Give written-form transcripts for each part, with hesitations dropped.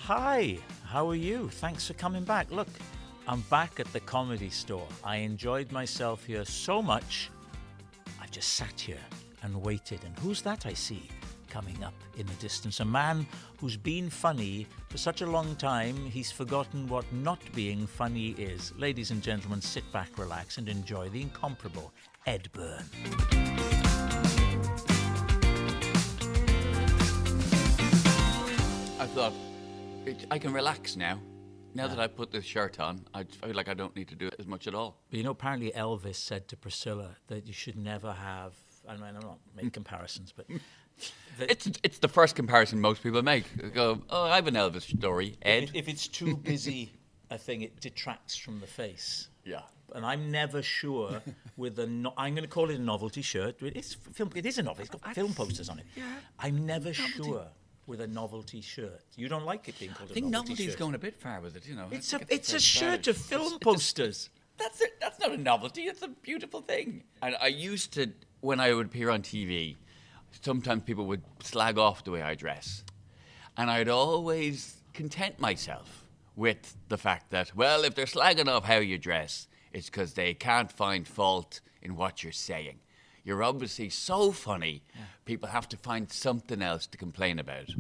Hi, how are you? Thanks for coming back. Look, I'm back at the Comedy Store. I enjoyed myself here so much, I've just sat here and waited. And who's that I see coming up in the distance? A man who's been funny for such a long time, he's forgotten what not being funny is. Ladies and gentlemen, sit back, relax, and enjoy the incomparable Ed Byrne. I thought, I can relax now. Now that I put this shirt on, I feel like I don't need to do it as much at all. But you know, apparently Elvis said to Priscilla that you should never have, I mean, I'm not making comparisons, but... It's the first comparison most people make. They go, oh, I have an Elvis story, Ed. If it's too busy a thing, it detracts from the face. Yeah. And I'm never sure with I'm going to call it a novelty shirt. It is a novel. It's got film posters on it. Yeah. I'm never sure with a novelty shirt. You don't like it being called a novelty shirt? I think novelty's going a bit far with it, you know. It's a shirt of film posters. That's it. That's not a novelty. It's a beautiful thing. And I used to, when I would appear on TV, sometimes people would slag off the way I dress. And I'd always content myself with the fact that, well, if they're slagging off how you dress, it's because they can't find fault in what you're saying. You're obviously so funny, people have to find something else to complain about.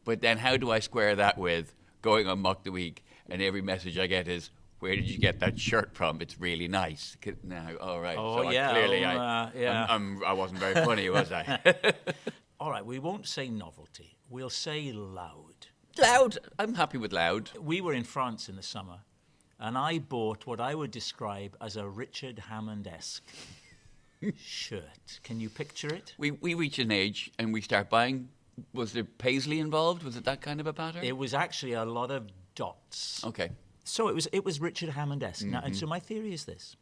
But then how do I square that with going on Mock the Week and every message I get is, where did you get that shirt from? It's really nice. Now, all right. Oh, so yeah. I wasn't very funny, was I? All right, we won't say novelty. We'll say loud. Loud. I'm happy with loud. We were in France in the summer, and I bought what I would describe as a Richard Hammond-esque shirt. Can you picture it? We reach an age and we start buying. Was there paisley involved? Was it that kind of a pattern? It was actually a lot of dots. Okay. So it was Richard Hammond-esque. Now, and so my theory is this,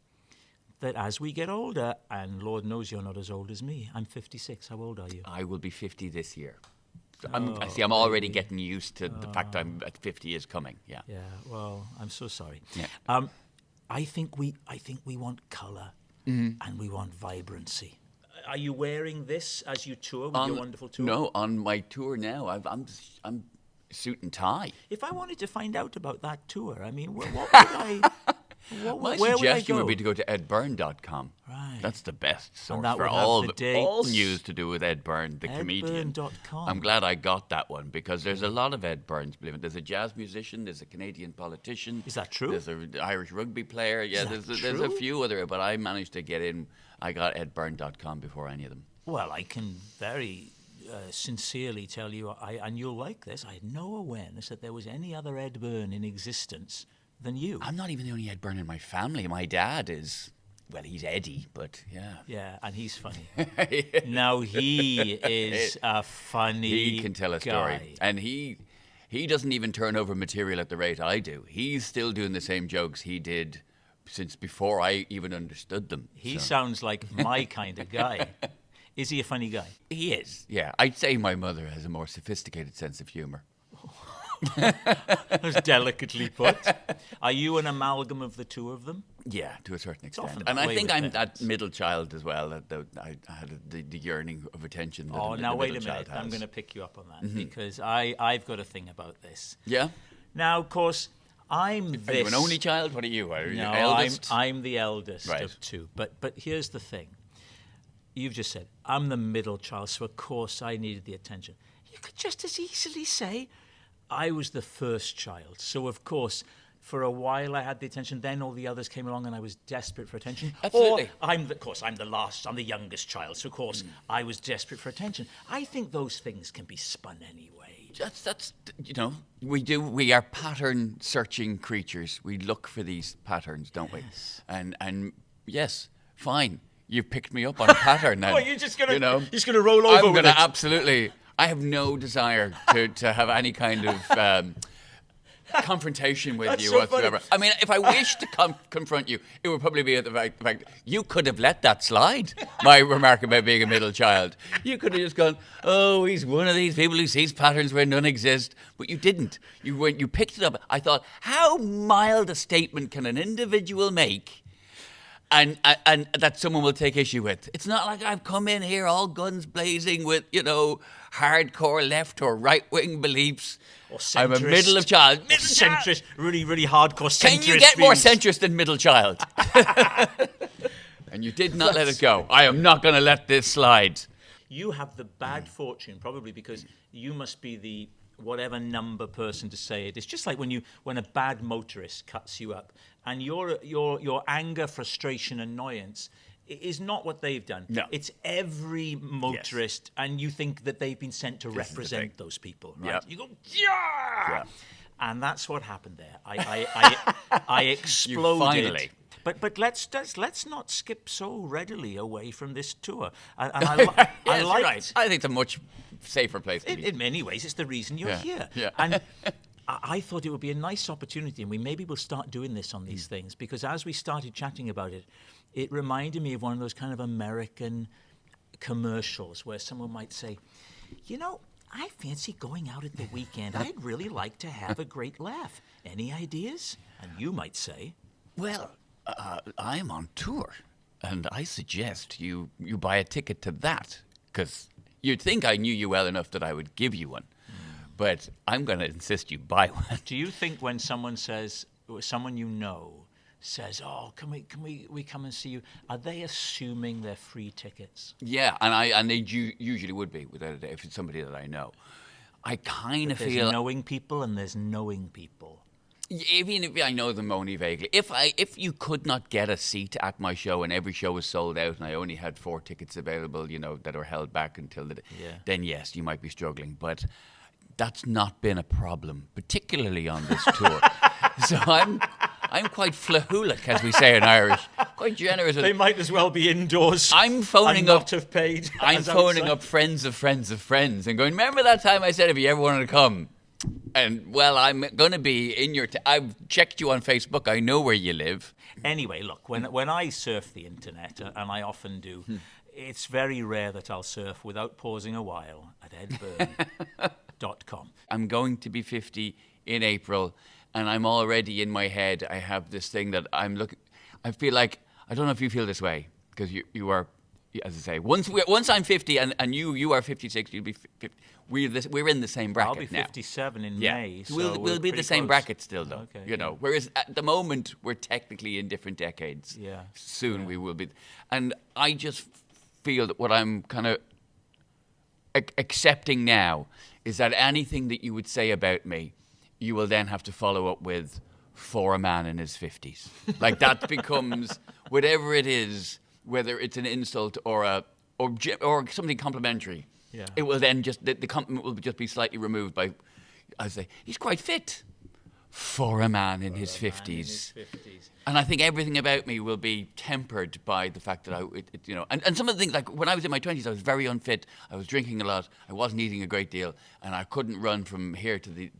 that as we get older, and Lord knows you're not as old as me, I'm 56. How old are you? I will be 50 this year. I'm already getting used to the fact I'm at 50 is coming. Yeah. Yeah. Well, I'm so sorry. Yeah. I think we want colour and we want vibrancy. Are you wearing this as you tour with your wonderful tour? No, on my tour now, I'm suit and tie. If I wanted to find out about that tour, I mean, what would I? My where suggestion would would be to go to edbyrne.com. Right. That's the best source that for would all have the all dates. news to do with Ed Byrne, the comedian. Edbyrne.com. I'm glad I got that one because there's a lot of Ed Byrnes. Believe it. There's a jazz musician. There's a Canadian politician. Is that true? There's an Irish rugby player. Yeah, there's a true? few other, but I managed to get in. I got edbyrne.com before any of them. Well, I can very sincerely tell you, and you'll like this, I had no awareness that there was any other Ed Byrne in existence than you. I'm not even the only Ed Byrne in my family. My dad is, well, he's Eddie, but yeah. Yeah, and he's funny. Now, he is a funny He can tell a story. guy. And he doesn't even turn over material at the rate I do. He's still doing the same jokes he did since before I even understood them. He sounds like my kind of guy. Is he a funny guy? He is, yeah. I'd say my mother has a more sophisticated sense of humour. That's delicately put. Are you an amalgam of the two of them? Yeah, to a certain extent. often And that I way think with I'm parents. that middle child as well. I had the yearning of attention that Oh, the now wait a middle child minute. I'm has. going to pick you up on that because I've got a thing about this. Yeah? Now, of course, I'm this. Are you an only child? What are you? Are you No, eldest? I'm the eldest Right. of two. But here's the thing. You've just said, I'm the middle child, so of course I needed the attention. You could just as easily say, I was the first child. So of course, for a while I had the attention, then all the others came along and I was desperate for attention. Absolutely. Or I'm the last, I'm the youngest child, so of course I was desperate for attention. I think those things can be spun anyway. That's you know, we are pattern searching creatures. We look for these patterns, don't we? And yes, fine. You've picked me up on a pattern now. Well, you're just gonna roll over I'm with gonna it. absolutely. I have no desire to have any kind of confrontation with That's you so whatsoever. funny. I mean, if I wished to confront you, it would probably be at the fact you could have let that slide. My remark about being a middle child. You could have just gone, oh, he's one of these people who sees patterns where none exist. But you didn't. You picked it up. I thought, how mild a statement can an individual make and that someone will take issue with. It's not like I've come in here all guns blazing with, hardcore left or right wing beliefs. Or centrist. I'm a middle of child. Centrist, really, really hardcore centrist. Can you get more views? centrist than middle child? And you did not let it go. I am not going to let this slide. You have the bad fortune, probably because you must be the whatever number person to say it. It's just like when a bad motorist cuts you up, and your anger, frustration, annoyance is not what they've done. No. It's every motorist, and you think that they've been sent to represent those people, right? Yep. You go, yeah! And that's what happened there. I exploded. You finally. But let's not skip so readily away from this tour. And I Yes, liked, right. I think it's a much safer place to be. in many ways, it's the reason you're here. Yeah. And I thought it would be a nice opportunity, and maybe we'll start doing this on these things, because as we started chatting about it, it reminded me of one of those kind of American commercials where someone might say, I fancy going out at the weekend. I'd really like to have a great laugh. Any ideas? And you might say, Well, I'm on tour, and I suggest you buy a ticket to that, because you'd think I knew you well enough that I would give you one. But I'm going to insist you buy one. do you think when someone says, someone says, "Oh, can we come and see you?" Are they assuming they're free tickets? Yeah, and they usually would be, without a doubt, if it's somebody that I know. I kind of feel... There's knowing people and there's knowing people. Even if I know them only vaguely, if you could not get a seat at my show and every show was sold out and I only had 4 tickets available, that are held back until then yes, you might be struggling. But that's not been a problem, particularly on this tour. So I'm quite flahulic, as we say in Irish, quite generous. They might as well be indoors. I'm phoning not have paid. I'm phoning up friends of friends of friends and going, remember that time I said if you ever wanted to come? And, well, I'm going to be in your... I've checked you on Facebook. I know where you live. Anyway, look, when I surf the internet, and I often do, it's very rare that I'll surf without pausing a while at edbyrne.com. I'm going to be 50 in April, and I'm already in my head. I have this thing that I'm looking... I feel like... I don't know if you feel this way, because you are... As I say, once I'm 50 and you are 56, you'll be 50. We're in the same bracket now. I'll be 57 in May, so we'll be the same close. bracket still, though. Okay, Whereas at the moment we're technically in different decades. Yeah. Soon we will be, and I just feel that what I'm kind of accepting now is that anything that you would say about me, you will then have to follow up with for a man in his 50s. Like that becomes whatever it is. Whether it's an insult or something complimentary, it will then just the compliment will just be slightly removed by, I say, he's quite fit for a man in his 50s. And I think everything about me will be tempered by the fact that and some of the things, like when I was in my 20s, I was very unfit. I was drinking a lot. I wasn't eating a great deal, and I couldn't run from here to the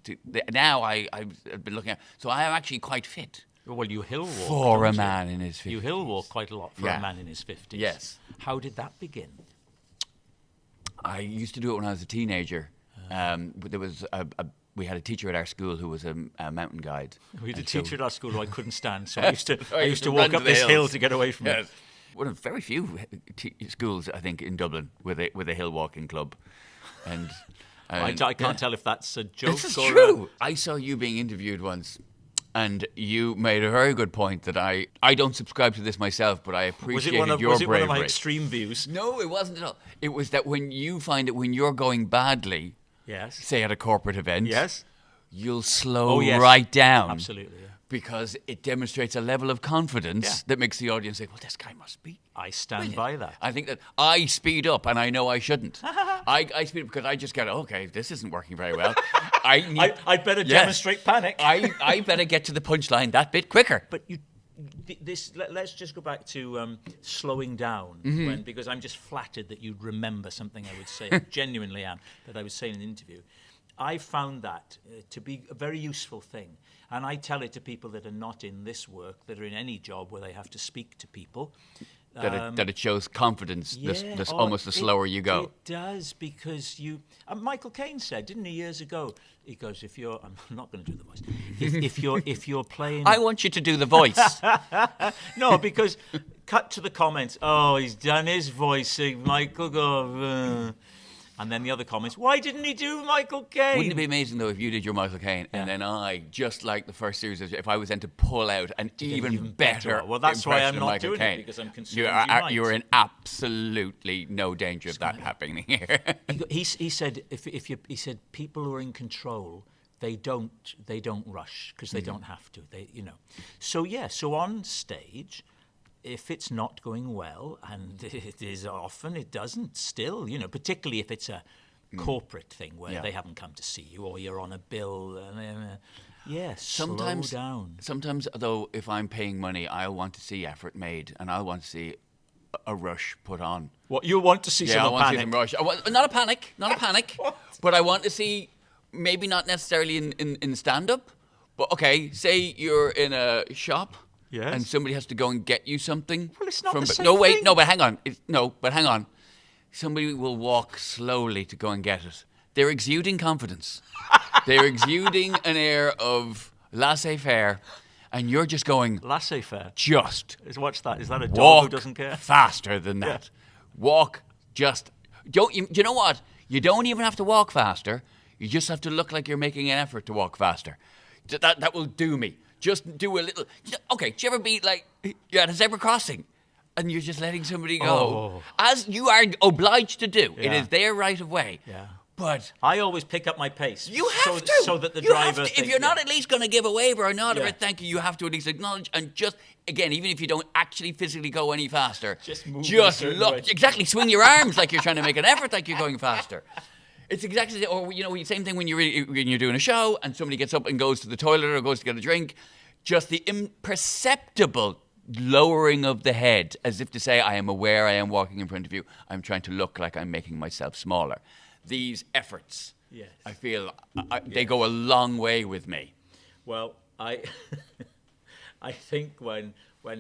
now I've been looking at. So I am actually quite fit. Well, you hill walk. For a man in his 50s. You hill walk quite a lot for a man in his 50s. Yes. How did that begin? I used to do it when I was a teenager. There was we had a teacher at our school who was a mountain guide. We had a teacher at our school who I couldn't stand, so I used to walk up this hill to get away from it. One of very few schools, I think, in Dublin with a hill walking club. And I can't tell if that's a joke. This is true. I saw you being interviewed once. And you made a very good point that I don't subscribe to this myself, but I appreciated your bravery. Was it one of my extreme views? No, it wasn't at all. It was that when you find that when you're going badly, say at a corporate event, you'll slow right down. Absolutely, yeah. Because it demonstrates a level of confidence that makes the audience say, well, this guy must be. I stand by that. I think that I speed up, and I know I shouldn't. I speed up because I just get, okay, this isn't working very well. I'd better demonstrate panic. I better get to the punchline that bit quicker. But let's just go back to slowing down, because I'm just flattered that you'd remember something I would say. I genuinely am, that I would say in an interview. I found that to be a very useful thing. And I tell it to people that are not in this work, that are in any job where they have to speak to people. That it shows confidence, almost the slower you go. It does, because Michael Caine said, didn't he, years ago? He goes, I'm not going to do the voice. If you're playing... I want you to do the voice. No, because cut to the comments. Oh, he's done his voice, Michael Gove. And then the other comments, why didn't he do Michael Caine? Wouldn't it be amazing, though, if you did your Michael Caine and then I, just like the first series, if I was then to pull out an even better Well, that's why I'm impression of not Michael doing Caine. it, because I'm concerned You're in absolutely no danger of that happening here. He said, he said people who are in control, they don't rush because they don't have to. So on stage, if it's not going well, and it is often, it doesn't still, particularly if it's a corporate thing where they haven't come to see you or you're on a bill. Slow down. Sometimes, though, if I'm paying money, I'll want to see effort made and I'll want to see a rush put on. What, you want to see some panic? To see some rush. Not a panic, but I want to see, maybe not necessarily in stand-up, but okay, say you're in a shop. Yes. And somebody has to go and get you something. Well, it's not the same thing. thing. No, but hang on. Somebody will walk slowly to go and get it. They're exuding confidence. They're exuding an air of laissez-faire, and you're just going... Laissez-faire? Just... What's that? Is that a dog who doesn't care? Faster than that. Yeah. Walk just... Do you know what? You don't even have to walk faster. You just have to look like you're making an effort to walk faster. That will do me. Just do a little... Okay, do you ever be like... You're at a zebra crossing and you're just letting somebody go. As you are obliged to do. Yeah. It is their right of way. Yeah. But... I always pick up my pace. You have to. So that the driver... If you're not at least going to give a waiver or nod or a thank you have to at least acknowledge and just... Again, even if you don't actually physically go any faster... Just move look. Exactly. Swing your arms like you're trying to make an effort like you're going faster. It's exactly, or same thing when you're doing a show and somebody gets up and goes to the toilet or goes to get a drink, just the imperceptible lowering of the head, as if to say, I am aware I am walking in front of you. I'm trying to look like I'm making myself smaller. These efforts, I feel, they go a long way with me. Well, I think when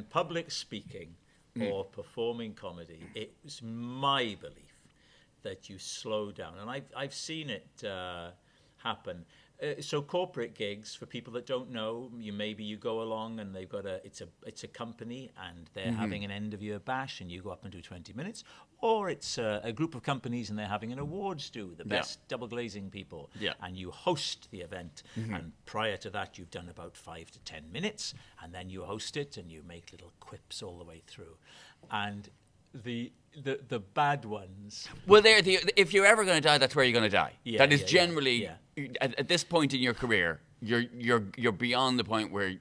public speaking or performing comedy, it's my belief that you slow down, and I've seen it happen. So corporate gigs, for people that don't know, you go along and they've got it's a company and they're having an end of year bash and you go up and do 20 minutes, or it's a group of companies and they're having an awards the best double glazing people, and you host the event, and prior to that you've done about 5 to 10 minutes, and then you host it and you make little quips all the way through, and the bad ones. Well, if you're ever going to die, that's where you're going to die. That is generally at this point in your career, you're beyond the point where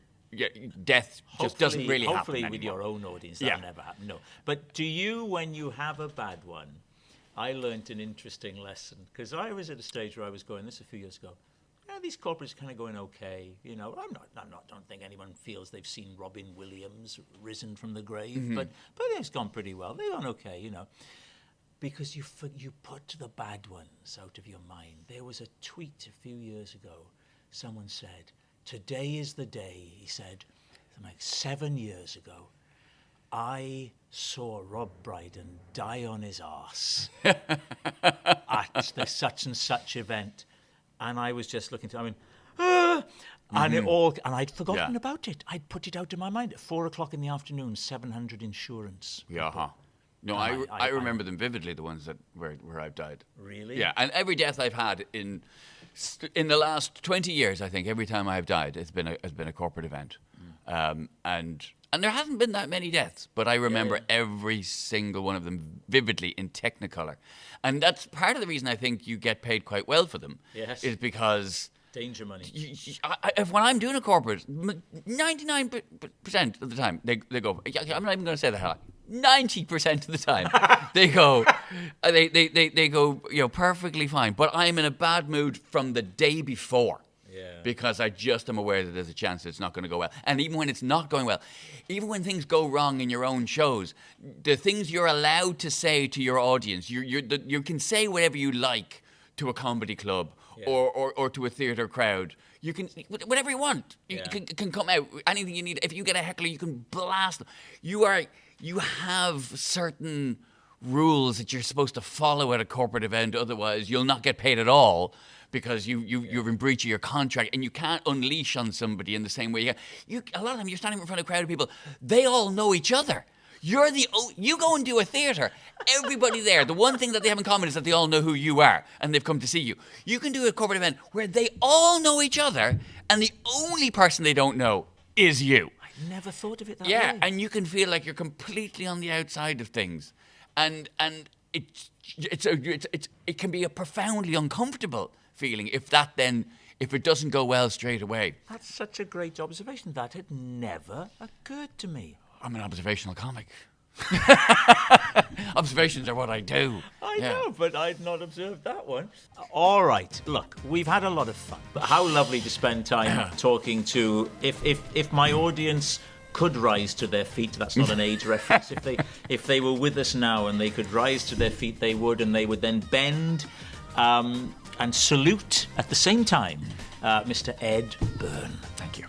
death just doesn't really happen. Hopefully, with your own audience, that'll never happen. No, but do you, when you have a bad one? I learnt an interesting lesson because I was at a stage where I was going. This a few years ago. These corporates are kind of going okay. Don't think anyone feels they've seen Robin Williams risen from the grave, but it's gone pretty well. They've gone okay, because you put the bad ones out of your mind. There was a tweet a few years ago. Someone said, "Today is the day." He said, like 7 years ago, I saw Rob Brydon die on his arse at the such and such event. And I was just looking and I'd forgotten about it. I'd put it out of my mind. At 4:00 in the afternoon, 700 insurance. No, I remember them vividly. The ones where I've died. Really? Yeah, and every death I've had in the last 20 years, I think every time I've died, it's been a corporate event, and there hasn't been that many deaths, but I remember every single one of them vividly in Technicolor. And that's part of the reason I think you get paid quite well for them. Yes. Is because... Danger money. When I'm doing a corporate, 99% of the time, they go... I'm not even going to say that high. 90% of the time, they go... They go, perfectly fine. But I'm in a bad mood from the day before. Because I just am aware that there's a chance it's not going to go well. And even when it's not going well, even when things go wrong in your own shows, the things you're allowed to say to your audience, you can say whatever you like to a comedy club or to a theatre crowd. You can, whatever you want, you can come out, anything you need. If you get a heckler, you can blast them. You have certain rules that you're supposed to follow at a corporate event, otherwise you'll not get paid at all. Because you're in breach of your contract and you can't unleash on somebody in the same way. A lot of them, you're standing in front of a crowd of people. They all know each other. You go and do a theatre. Everybody there, the one thing that they have in common is that they all know who you are and they've come to see you. You can do a corporate event where they all know each other and the only person they don't know is you. I never thought of it that way. Yeah, and you can feel like you're completely on the outside of things, and it can be a profoundly uncomfortable feeling if it doesn't go well straight away. That's such a great observation. That had never occurred to me. I'm an observational comic. Observations are what I do. I know, but I'd not observed that one. All right, look, we've had a lot of fun. But how lovely to spend time talking to, if my audience could rise to their feet, that's not an age reference, if they were with us now and they could rise to their feet, they would, and they would then bend and salute at the same time Mr. Ed Byrne. Thank you.